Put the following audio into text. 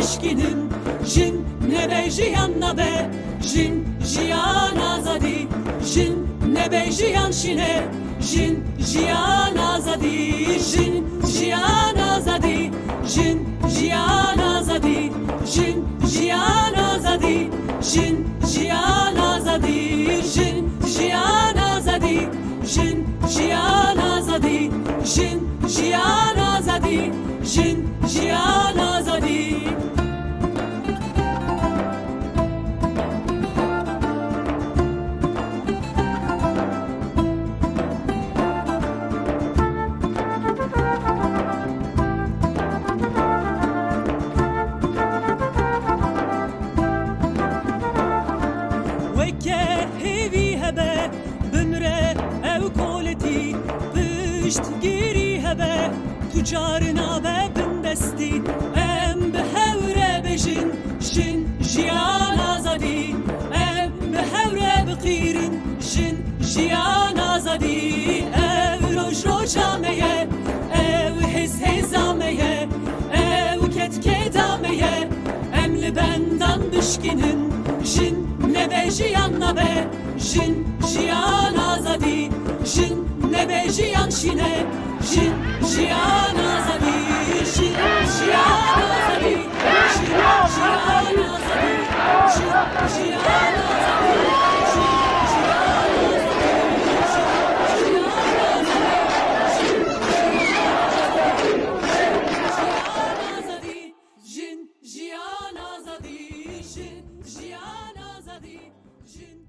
bişkinim jin nebe jiyan nabe jin jiyan azadi jin nebe jiyan şine jin jiyan azadi jin jiyan azadi jin jiyan azadi jin jiyan azadi jin jiyan azadi jin jiyan azadi jin jiyan azadi jin jiyan azadi jin jiyan azadi وكه هیوی هبه بمره او کولتی پشت گیری هبه تجارنا به بندستی ام به هوره بجین جن جیان آزادی ام به هوره بقیرین جن جیان آزادی او روش روشامه او حس حزامه او کت کدامه ام لبندان بشکنن جن nebe jiyan nabe jin jiyan azadi jin nebe jiyan şine jin jiyan azadi jin jiyan azadi jin jiyan azadi jin jiyan azadi jin jiyan azadi jin